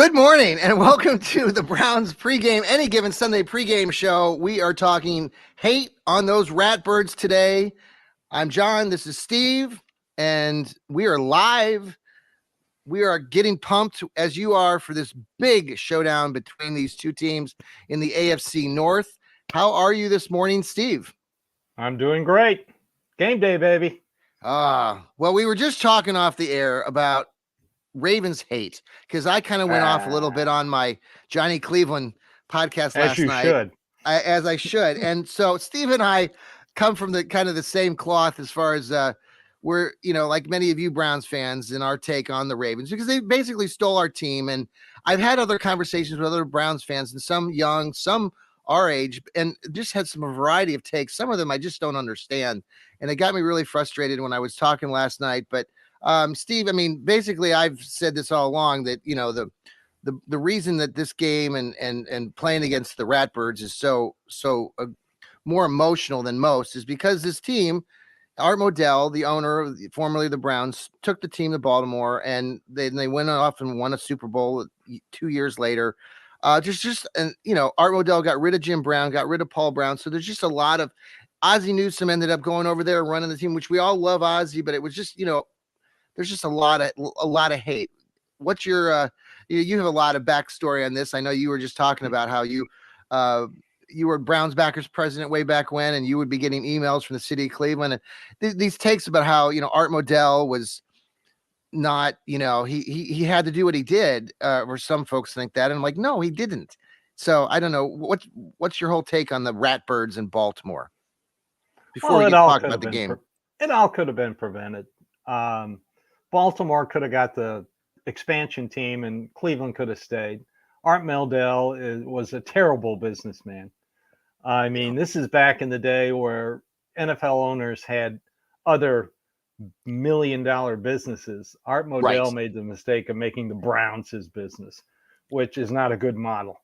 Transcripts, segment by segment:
Good morning and welcome to the Browns pregame, any given Sunday pregame show. We are talking hate on those Ratbirds today. I'm John, this is Steve, and we are live. We are getting pumped as you are for this big showdown between these two teams in the AFC North. How are you this morning, Steve? I'm doing great. Game day, baby. Well, we were just talking off the air about Ravens hate because I kind of went off a little bit on my Johnny Cleveland podcast last night. As I should. And so Steve and I come from the kind of the same cloth as far as we're, like many of you Browns fans in our take on the Ravens, because they basically stole our team. And I've had other conversations with other Browns fans, and some young, some our age, and just had some variety of takes. Some of them I just don't understand. And it got me really frustrated when I was talking last night. But Steve, I mean, basically, I've said this all along that, the reason that this game and playing against the Ratbirds is so more emotional than most is because this team, Art Modell, the owner, formerly the Browns, took the team to Baltimore, and they went off and won a Super Bowl 2 years later. Art Modell got rid of Jim Brown, got rid of Paul Brown, so there's just a lot of Ozzie Newsome ended up going over there running the team, which we all love Ozzie, but it was just there's just a lot of hate. What's your you have a lot of backstory on this. I know you were just talking about how you were Browns backers president way back when, and you would be getting emails from the city of Cleveland, and these takes about how Art Modell was not he had to do what he did, or some folks think that, and I'm like, no, he didn't. So I don't know what's your whole take on the Ratbirds in Baltimore before we talk about the game. It all could have been prevented. Baltimore could have got the expansion team and Cleveland could have stayed. Art Modell was a terrible businessman. I mean, this is back in the day where NFL owners had other $1 million businesses. Art Modell made the mistake of making the Browns his business, which is not a good model.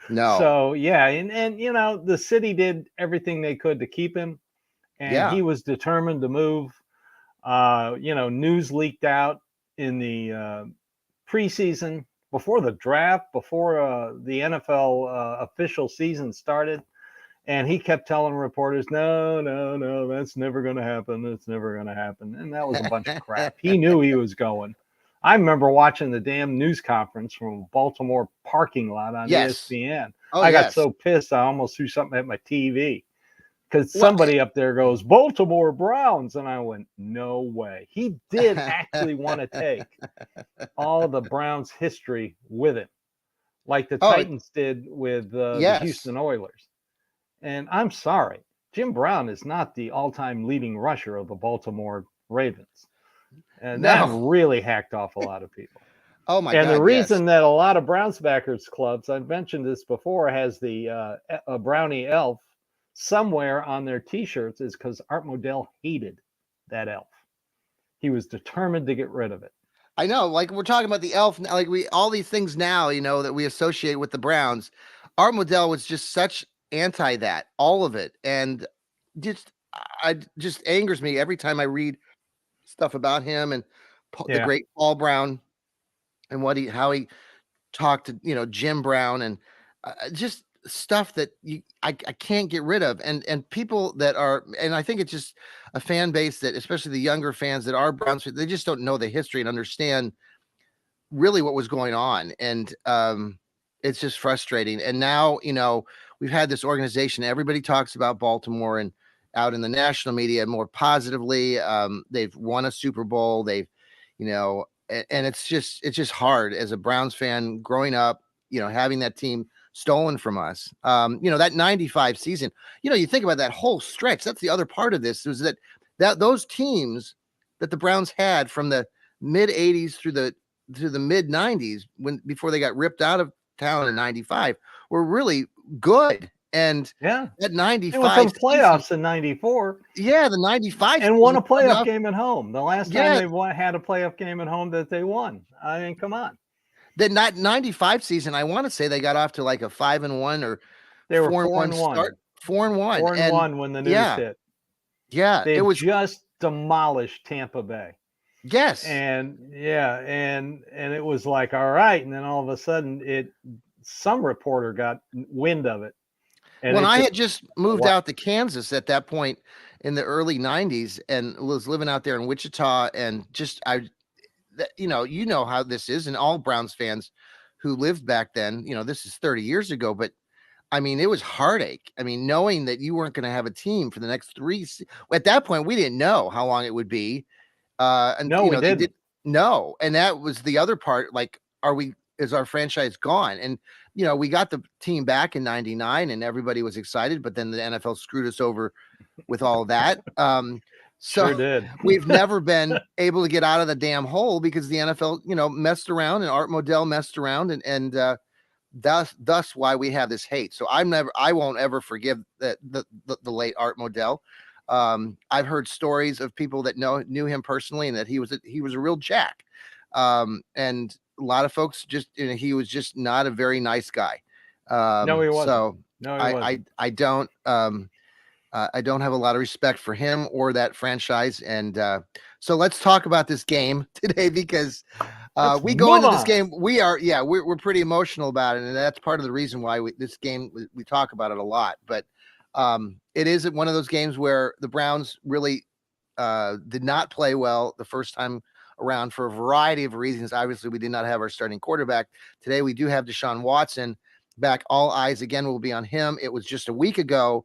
No. So, yeah. And the city did everything they could to keep him. And he was determined to move. News leaked out in the preseason, before the draft, before the NFL official season started. And he kept telling reporters, no, that's never going to happen. That's never going to happen. And that was a bunch of crap. He knew he was going. I remember watching the damn news conference from a Baltimore parking lot on ESPN. I got so pissed, I almost threw something at my TV. Because somebody up there goes, Baltimore Browns. And I went, no way. He did actually want to take all the Browns history with him, like the Titans did with the Houston Oilers. And I'm sorry, Jim Brown is not the all-time leading rusher of the Baltimore Ravens. And that really hacked off a lot of people. Oh, my God. And the reason that a lot of Browns backers clubs, I've mentioned this before, has the Brownie elf somewhere on their T-shirts is because Art Modell hated that elf. He was determined to get rid of it. I know, like we're talking about the elf, like all these things now, that we associate with the Browns. Art Modell was just such anti that, all of it, and just angers me every time I read stuff about him and the great Paul Brown and how he talked to Jim Brown and just stuff that I can't get rid of, and people that are, and I think it's just a fan base that, especially the younger fans that are Browns, they just don't know the history and understand really what was going on, and it's just frustrating. And now we've had this organization, everybody talks about Baltimore and out in the national media more positively. They've won a Super Bowl, they've and it's just hard as a Browns fan growing up, having that team stolen from us. That 95 season, you think about that whole stretch. That's the other part of this, was that those teams that the Browns had from the mid 80s through the mid 90s, before they got ripped out of town in 95, were really good. And that 95 they went to playoffs in 94. Yeah, the 95 and won a playoff game at home. The last time they had a playoff game at home that they won. I mean, come on. The 95 season, I want to say they got off to like a 5-1 or they were 4-1 start. 4-1. 4-1 when the news hit. Yeah, it was just demolished Tampa Bay. Yes. And it was like, all right. And then all of a sudden some reporter got wind of it. And I had just moved out to Kansas at that point in the early 90s and was living out there in Wichita, and just you know how this is, and all Browns fans who lived back then, this is 30 years ago, but I mean, it was heartache. I mean, knowing that you weren't going to have a team for the next at that point, we didn't know how long it would be. And no, we didn't. No. And that was the other part. Like, is our franchise gone? And, we got the team back in 99 and everybody was excited, but then the NFL screwed us over with all of that. So sure did. We've never been able to get out of the damn hole because the NFL, messed around, and Art Modell messed around, and thus why we have this hate. So I won't ever forgive the late Art Modell. I've heard stories of people that knew him personally, and that he was a real jack. And a lot of folks just, he was just not a very nice guy. No, he wasn't. So no, he wasn't. I don't have a lot of respect for him or that franchise. And so let's talk about this game today, because we go into this game. We're pretty emotional about it, and that's part of the reason why this game we talk about it a lot. But it is one of those games where the Browns really did not play well the first time around for a variety of reasons. Obviously, we did not have our starting quarterback. Today, we do have Deshaun Watson back. All eyes again will be on him. It was just a week ago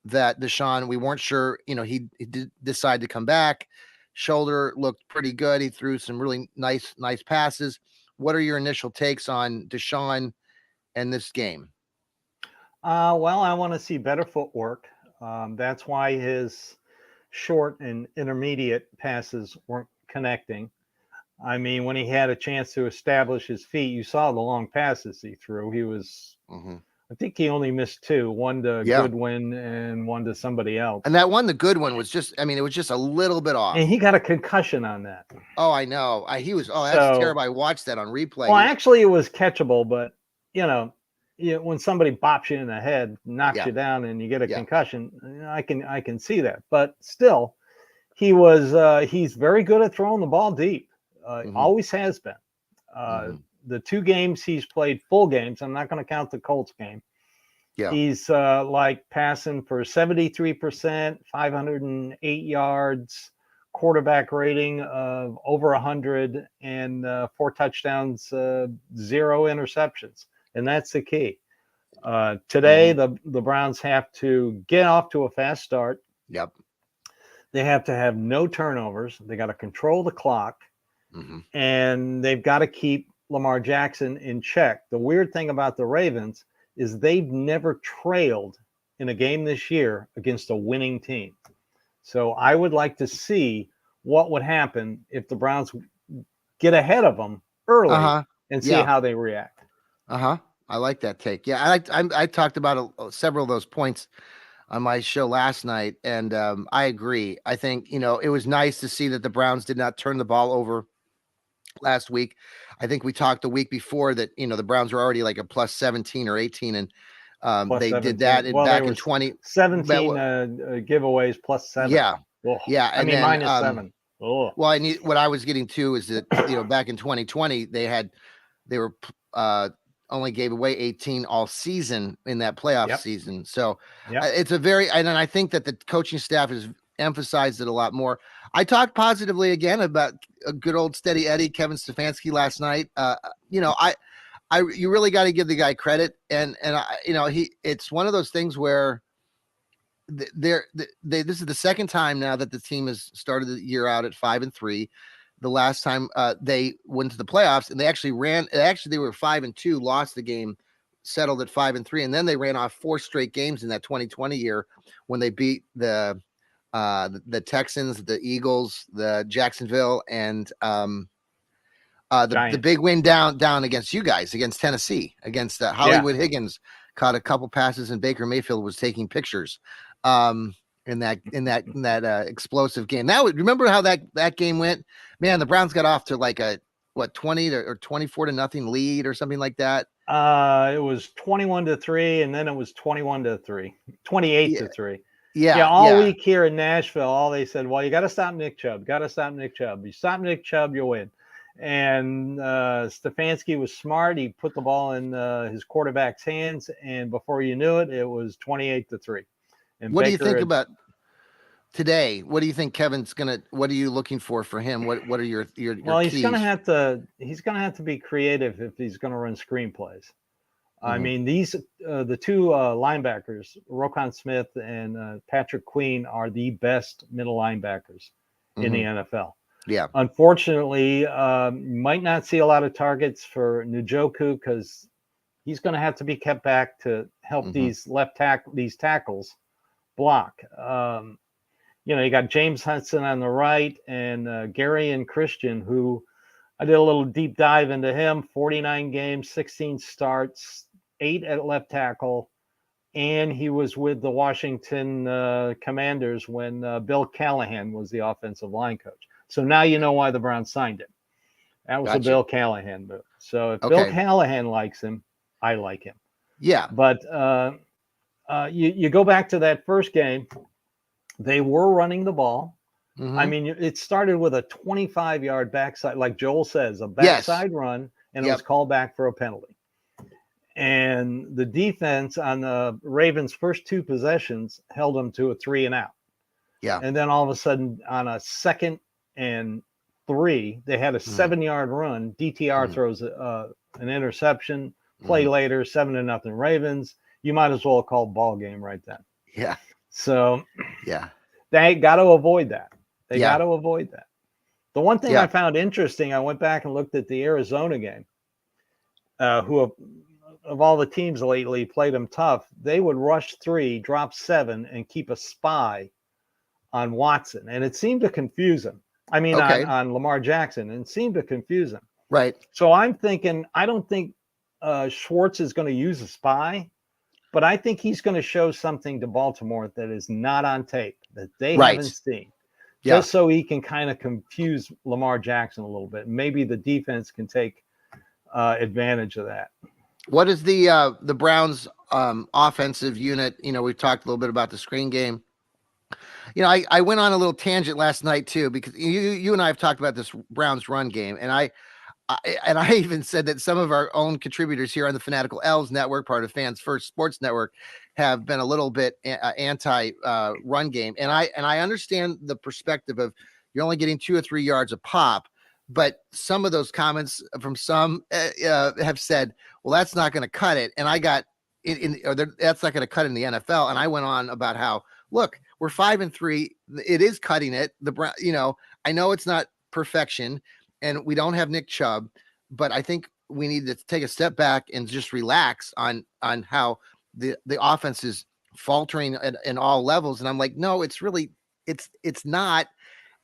that Deshaun, we weren't sure, he did decide to come back. Shoulder looked pretty good. He threw some really nice passes. What are your initial takes on Deshaun and this game? Well, I want to see better footwork. That's why his short and intermediate passes weren't connecting. I mean, when he had a chance to establish his feet, you saw the long passes he threw. He was, I think he only missed two, one to Goodwin and one to somebody else. And that one, the Goodwin, was just, it was just a little bit off. And he got a concussion on that. Oh, I know. That's terrible. I watched that on replay. Well, actually, it was catchable, but, when somebody bops you in the head, knocks you down, and you get a concussion, I can see that. But still, he's very good at throwing the ball deep. Always has been. The two games he's played, full games, I'm not going to count the Colts game. Yeah, he's like passing for 73%, 508 yards, quarterback rating of over 100, and 4 touchdowns, 0 interceptions. And that's the key. Today, the Browns have to get off to a fast start. Yep. They have to have no turnovers. They got to control the clock. And they've got to keep Lamar Jackson in check. The weird thing about the Ravens is they've never trailed in a game this year against a winning team. So I would like to see what would happen if the Browns get ahead of them early and see how they react. I like that take. Yeah, I talked about several of those points on my show last night, and I agree. I think, it was nice to see that the Browns did not turn the ball over last week. I think we talked the week before that, the Browns were already like a plus 17 or 18, and they 17. Did that back in 17 giveaways plus 7. Yeah. Oh, yeah. I mean, minus 7. Oh. Well, what I was getting to is that, back in 2020, they were only gave away 18 all season in that playoff season. So it's a and I think that the coaching staff has emphasized it a lot more. I talked positively again about a good old steady Eddie, Kevin Stefanski, last night. You really got to give the guy credit. And it's one of those things where this is the second time now that the team has started the year out at 5-3. The last time they went to the playoffs, and they were 5-2, lost the game, settled at 5-3, and then they ran off 4 straight games in that 2020 year when they beat the Texans, the Eagles, the Jacksonville, and the big win down against you guys, against Tennessee, against Hollywood Higgins caught a couple passes, and Baker Mayfield was taking pictures. In that explosive game. Remember how that game went? Man, the Browns got off to like a 20 or 24-0 lead or something like that. It was 21-3, and then it was 21-3, 28-3. Yeah, all week here in Nashville, all they said, well, you got to stop Nick Chubb. Got to stop Nick Chubb. You stop Nick Chubb, you win. And Stefanski was smart. He put the ball in his quarterback's hands, and before you knew it, it was 28-3. And what do you think about today? What do you think Kevin's what are you looking for him? What are your well, keys? he's gonna have to be creative if he's gonna run screenplays. I mean, these the two linebackers, Roquan Smith and Patrick Queen, are the best middle linebackers in the NFL. Yeah. Unfortunately, might not see a lot of targets for Njoku because he's going to have to be kept back to help these tackles block. You got James Hudson on the right and Gary and Christian, who I did a little deep dive into him. 49 games, 16 starts, 8 at left tackle, and he was with the Washington Commanders when Bill Callahan was the offensive line coach. So now you know why the Browns signed him. That was a Bill Callahan move. So if Bill Callahan likes him, I like him. Yeah. But you go back to that first game, they were running the ball. I mean, it started with a 25-yard backside, like Joel says, a backside run, and it was called back for a penalty. And the defense on the Ravens' first 2 possessions held them to a 3-and-out. Yeah. And then all of a sudden, on a 2nd and 3, they had a 7-yard run. DTR throws an interception. Play later, 7-0 Ravens. You might as well call ball game right then. Yeah. So they got to avoid that. They got to avoid that. The one thing I found interesting, I went back and looked at the Arizona game, who of all the teams lately played them tough. They would rush 3, drop 7, and keep a spy on Watson. And it seemed to confuse him. I mean, on Lamar Jackson, and it seemed to confuse him. Right. So I'm thinking, I don't think Schwartz is going to use a spy, but I think he's going to show something to Baltimore that is not on tape, that they haven't seen. Just so he can kind of confuse Lamar Jackson a little bit. Maybe the defense can take advantage of that. What is the Browns offensive unit? We've talked a little bit about the screen game. I went on a little tangent last night too, because you and I have talked about this Browns run game, and I even said that some of our own contributors here on the Fanatical Elves Network, part of Fans First Sports Network, have been a little bit anti run game, and I understand the perspective of you're only getting 2 or 3 yards a pop, but some of those comments from some have said, well, that's not going to cut it, and I got that's not going to cut in the NFL, and I went on about how, look, we're 5-3, it is cutting it. I know it's not perfection, and we don't have Nick Chubb, but I think we need to take a step back and just relax on how the offense is faltering in all levels. And I'm like, no, it's not.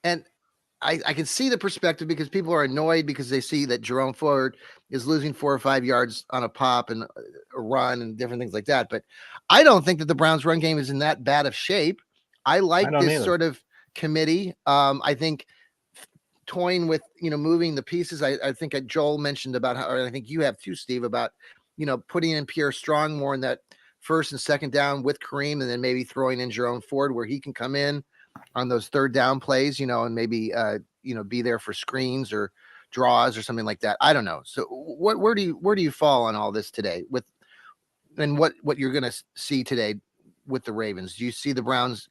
And I can see the perspective, because people are annoyed because they see that Jerome Ford is losing 4 or 5 yards on a pop and a run and different things like that. But I don't think that the Browns run game is in that bad of shape. I like this sort of committee. I think toying with, moving the pieces. I think Joel mentioned about how, or I think you have too, Steve, about, putting in Pierre Strong more in that 1st and 2nd down with Kareem, and then maybe throwing in Jerome Ford where he can come in on those 3rd down plays, and maybe, be there for screens or draws or something like that. I don't know. So where do you fall on all this today and what you're going to see today with the Ravens? Do you see the Browns,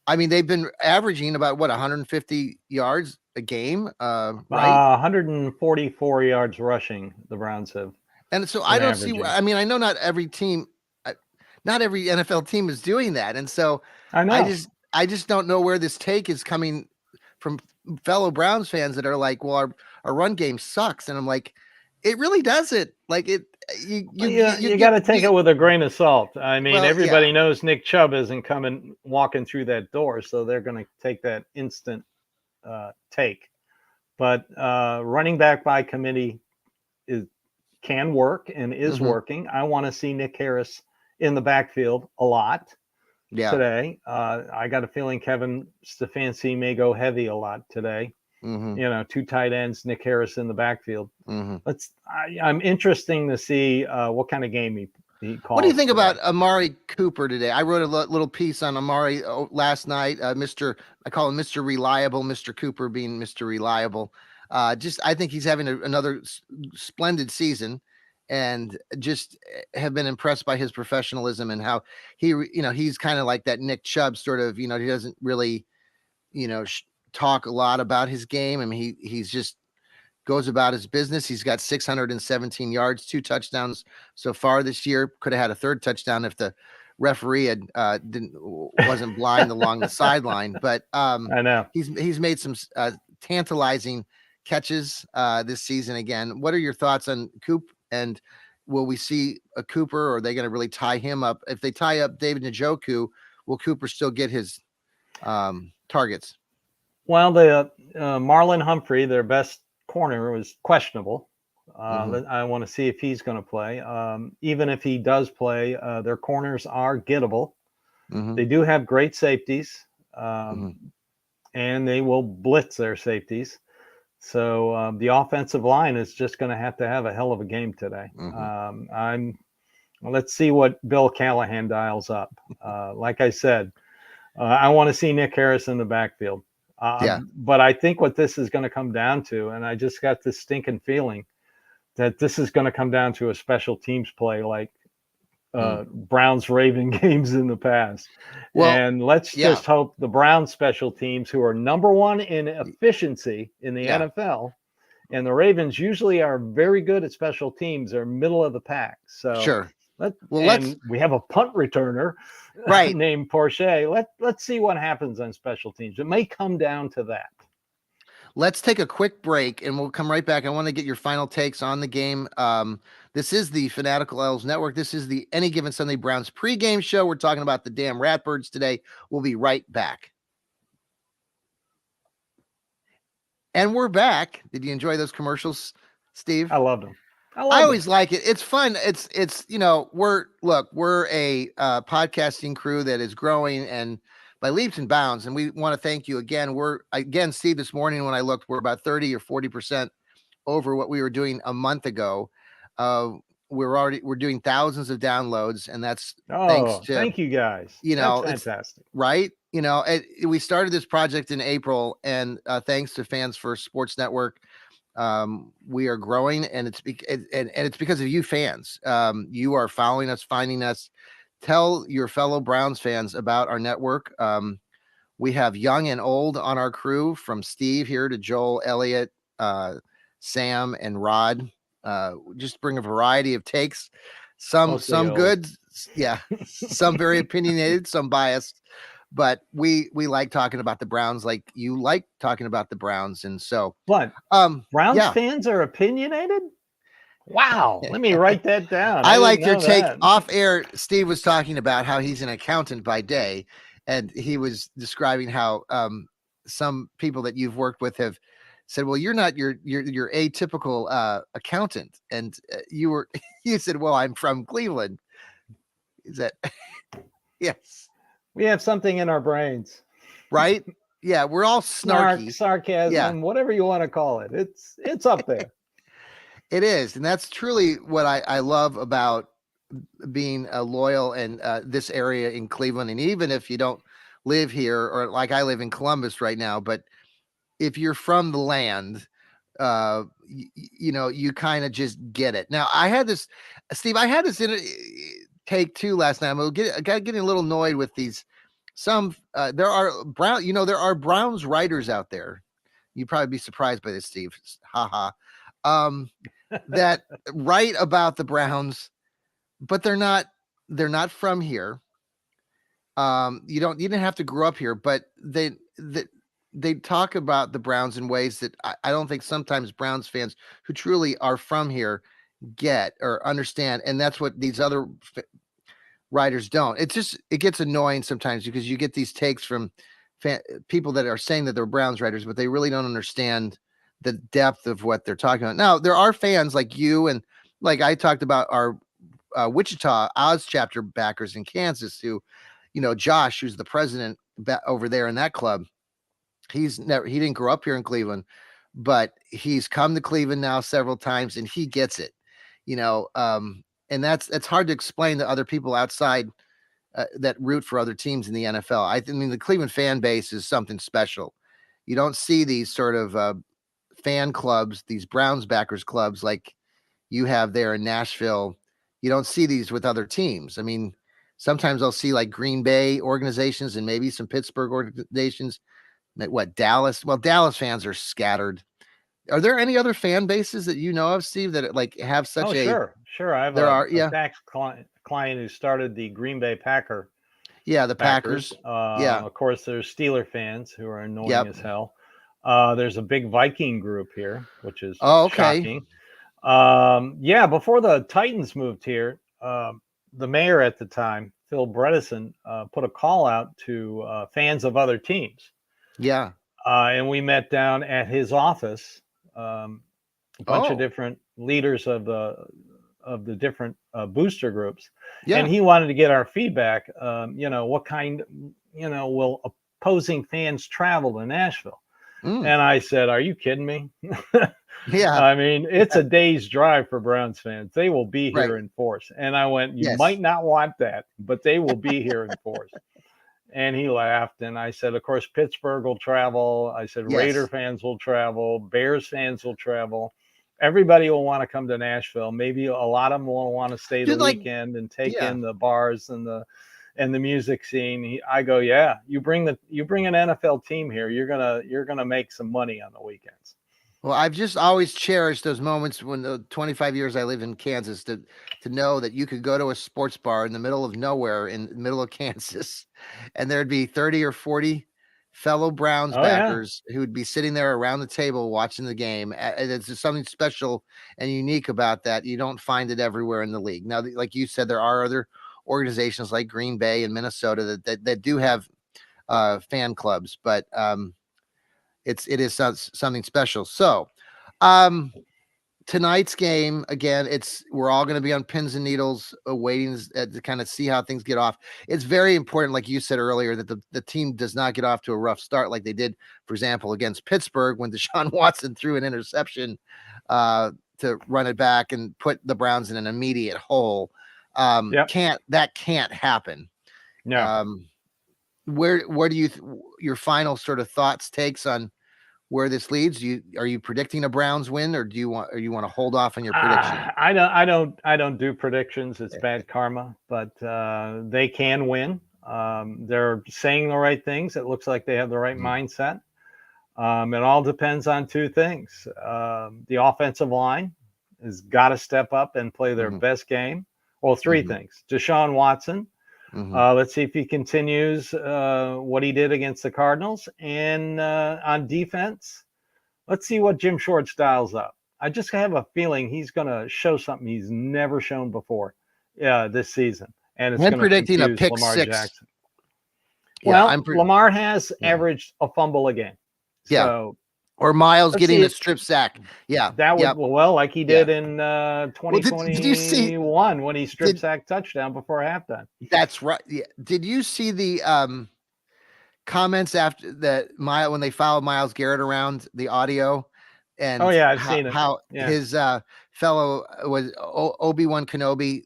I mean, they've been averaging about 150 yards a game, right? 144 yards rushing the Browns have. And so I don't see, I mean, I know not every NFL team is doing that. And so I know. I just don't know where this take is coming from fellow Browns fans that are like, well, our run game sucks. And I'm like, it really doesn't. Like you got to take it with a grain of salt. I mean, everybody knows Nick Chubb isn't walking through that door, so they're going to take that instant take. But running back by committee can work and is working. I want to see Nick Harris in the backfield a lot today. I got a feeling Kevin Stefanski may go heavy a lot today. 2 tight ends, Nick Harris in the backfield. I'm interesting to see what kind of game What do you think about Amari Cooper today? I wrote a little piece on Amari last night. I call him Mr. Reliable, Mr. Cooper being Mr. Reliable. I think he's having another splendid season, and just have been impressed by his professionalism and how he's kind of like that Nick Chubb sort of, he doesn't really, talk a lot about his game. I mean, he's just goes about his business. He's got 617 yards, 2 touchdowns so far this year. Could have had a 3rd touchdown if the referee wasn't blind along the sideline. But I know he's made some tantalizing catches this season again. What are your thoughts on Coop? And will we see a Cooper, or are they going to really tie him up? If they tie up David Njoku, will Cooper still get his targets? Well, the Marlon Humphrey, their best corner, was questionable. I want to see if he's going to play. Even if he does play, their corners are gettable. They do have great safeties, and they will blitz their safeties. So the offensive line is just going to have a hell of a game today. Let's see what Bill Callahan dials up. Like I said, I want to see Nick Harris in the backfield. But I think what this is going to come down to, and I just got this stinking feeling that this is going to come down to a special teams play like Browns Raven games in the past. Well, and let's just hope the Browns special teams, who are number 1 in efficiency in the NFL, and the Ravens usually are very good at special teams, are middle of the pack. So we have a punt returner named Porsche. Let's see what happens on special teams. It may come down to that. Let's take a quick break and we'll come right back. I want to get your final takes on the game. This is the Fanatical Elves Network. This is the Any Given Sunday Browns pregame show. We're talking about the damn Ratbirds today. We'll be right back. And we're back. Did you enjoy those commercials, Steve? I loved them. I always like it. It's fun. It's we're a podcasting crew that is growing and by leaps and bounds. And we want to thank you again. Steve, this morning when I looked, we're about 30 or 40% over what we were doing a month ago. We're doing thousands of downloads, and that's thank you guys. That's fantastic. Right. We started this project in April, and thanks to Fans First Sports Network, we are growing, and it's because of you fans. You are following us, finding us. Tell your fellow Browns fans about our network. We have young and old on our crew, from Steve here to Joel, Elliott, Sam, and Rod. Just bring a variety of takes. Some good, some very opinionated, some biased. But we like talking about the Browns, like you like talking about the Browns. And so Browns fans are opinionated? Wow. Let me write that down. I like your take off air. Steve was talking about how he's an accountant by day, and he was describing how some people that you've worked with have said, well, you're not your atypical accountant. And you said, well, I'm from Cleveland. Is that yes. We have something in our brains, right? Yeah, we're all snarky, sarcasm, whatever you want to call it. It's up there. It is, and that's truly what I love about being loyal in this area in Cleveland. And even if you don't live here, or like I live in Columbus right now, but if you're from the land, you kind of just get it. Now, I had this, Steve. I had this in take two last night. I got getting a little annoyed with these. There are Browns writers out there. You'd probably be surprised by this, Steve. Ha ha. That write about the Browns, but they're not from here. You didn't have to grow up here, but they talk about the Browns in ways that I don't think sometimes Browns fans who truly are from here get or understand. And that's what these other writers don't. It gets annoying sometimes because you get these takes from people that are saying that they're Browns writers, but they really don't understand the depth of what they're talking about. Now, there are fans like you, and like I talked about our Wichita Oz chapter backers in Kansas who, Josh, who's the president over there in that club. He didn't grow up here in Cleveland, but he's come to Cleveland now several times and he gets it, and and that's hard to explain to other people outside that root for other teams in the NFL. I mean, the Cleveland fan base is something special. You don't see these sort of fan clubs, these Browns backers clubs like you have there in Nashville. You don't see these with other teams. I mean, sometimes I'll see like Green Bay organizations and maybe some Pittsburgh organizations. What, Dallas? Well, Dallas fans are scattered. Are there any other fan bases that you know of, Steve, that like have such sure. I have a tax client who started the Green Bay Packer. Yeah, the Packers. Of course, there's Steeler fans who are annoying as hell. There's a big Viking group here, which is shocking. Before the Titans moved here, the mayor at the time, Phil Bredesen, put a call out to fans of other teams. Yeah. And we met down at his office, a bunch of different leaders of the different booster groups. Yeah. And he wanted to get our feedback. What kind, will opposing fans travel to Nashville? And I said, are you kidding me? Yeah. I mean, it's a day's drive for Browns fans. They will be here in force. And I went, you might not want that, but they will be here in force. And he laughed. And I said, of course, Pittsburgh will travel. I said, Raider fans will travel. Bears fans will travel. Everybody will want to come to Nashville. Maybe a lot of them will want to stay the weekend and take in the bars and the music scene. I go, yeah, you bring an NFL team here, you're gonna make some money on the weekends. Well, I've just always cherished those moments when the 25 years I live in Kansas to know that you could go to a sports bar in the middle of nowhere in the middle of Kansas, and there'd be 30 or 40 fellow Browns backers who would be sitting there around the table watching the game. It's just something special and unique about that. You don't find it everywhere in the league. Now, like you said, there are other organizations like Green Bay and Minnesota that do have fan clubs, but it is something special. So tonight's game, again, we're all going to be on pins and needles waiting to kind of see how things get off. It's very important, like you said earlier, that the team does not get off to a rough start like they did, for example, against Pittsburgh when Deshaun Watson threw an interception to run it back and put the Browns in an immediate hole. That can't happen. No. Where do you your final sort of thoughts, takes on where this leads? Are you predicting a Browns win, or do you want to hold off on your prediction? I don't do predictions. It's bad karma, but they can win. They're saying the right things. It looks like they have the right mindset. It all depends on two things. The offensive line has got to step up and play their best game. Well, three things. Deshaun Watson. Let's see if he continues what he did against the Cardinals. And on defense, let's see what Jim Shorts dials up. I just have a feeling he's going to show something he's never shown before this season. And it's predicting a pick Lamar 6. Jackson. Yeah, well, Lamar has averaged a fumble a game. Yeah. So, or Miles getting a strip sack. Yeah. That would, well, like he did in 2021 when he strip sack touchdown before halftime. That's right. Yeah. Did you see the comments after that when they followed Myles Garrett around, the audio? And I've seen it. How his fellow was Obi-Wan Kenobi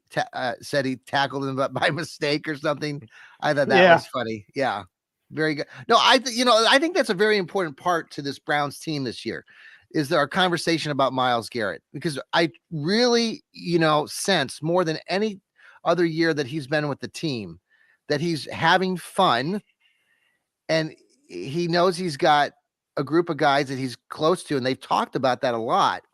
said he tackled him by mistake or something. I thought that was funny. Yeah. Very good. No, I think that's a very important part to this Browns team this year, is our conversation about Myles Garrett, because I really, sense more than any other year that he's been with the team that he's having fun, and he knows he's got a group of guys that he's close to, and they've talked about that a lot.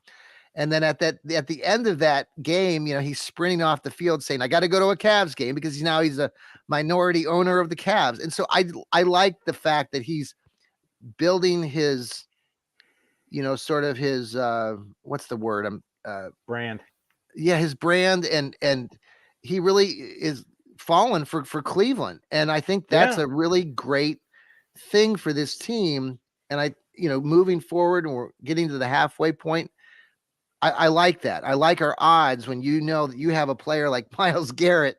And then at the end of that game, he's sprinting off the field saying, I got to go to a Cavs game, because he's a minority owner of the Cavs. And so I like the fact that he's building his, sort of his, what's the word? Brand. Yeah. His brand. And he really is falling for Cleveland. And I think that's a really great thing for this team. And moving forward, and we're getting to the halfway point, I like that. I like our odds when you know that you have a player like Myles Garrett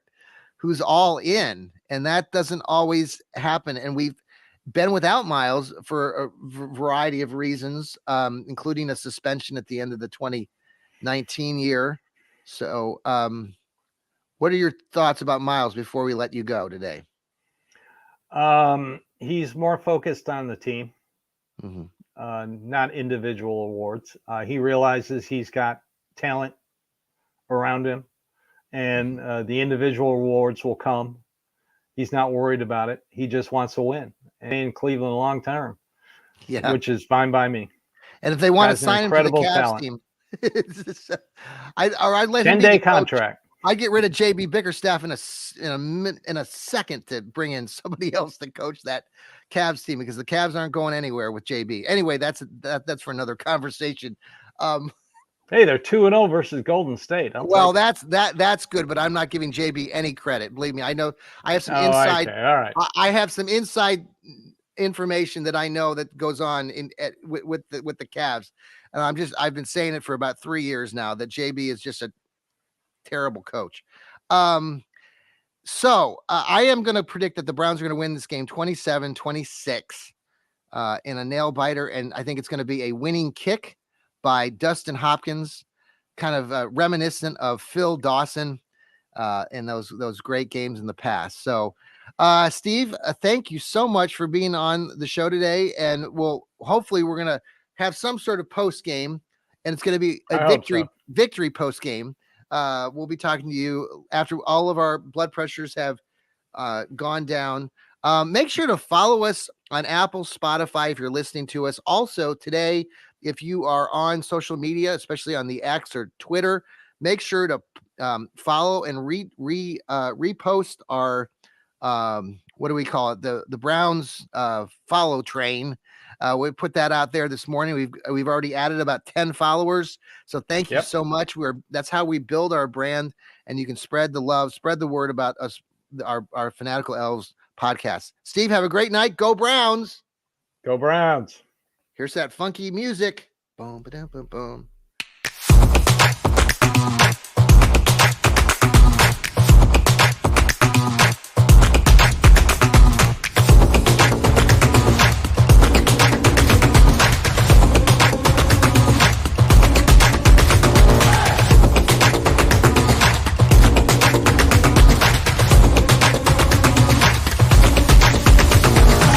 who's all in, and that doesn't always happen. And we've been without Myles for a variety of reasons, including a suspension at the end of the 2019 year. So What are your thoughts about Miles before we let you go today? He's more focused on the team, not individual awards. He realizes he's got talent around him, and the individual awards will come. He's not worried about it. He just wants to win and in Cleveland long term, which is fine by me. And if they want to sign him to the Cavs team, I'd let him be 10-day contract. I'd get rid of JB Bickerstaff in a second to bring in somebody else to coach that Cavs team, because the Cavs aren't going anywhere with JB. Anyway, that's for another conversation. Hey, they're 2-0 versus Golden State. That's good, but I'm not giving JB any credit. Believe me, I know. I have some inside. Okay. All right. I have some inside information that I know that goes on with the Cavs, and I've been saying it for about 3 years now that JB is just a terrible coach. So I am going to predict that the Browns are going to win this game 27-26 in a nail biter, and I think it's going to be a winning kick by Dustin Hopkins, kind of reminiscent of Phil Dawson in those great games in the past. So Steve, thank you so much for being on the show today, and hopefully we're going to have some sort of post game, and it's going to be a victory post game. We'll be talking to you after all of our blood pressures have gone down. Make sure to follow us on Apple, Spotify, if you're listening to us. Also today, if you are on social media, especially on the X or Twitter, make sure to follow and repost our, what do we call it? The Browns follow train. We put that out there this morning. We've already added about 10 followers. So thank you so much. That's how we build our brand, and you can spread the love, spread the word about us, our Fanatical Elves podcast. Steve, have a great night. Go Browns. Go Browns. Here's that funky music. Boom, ba-dum, boom, boom.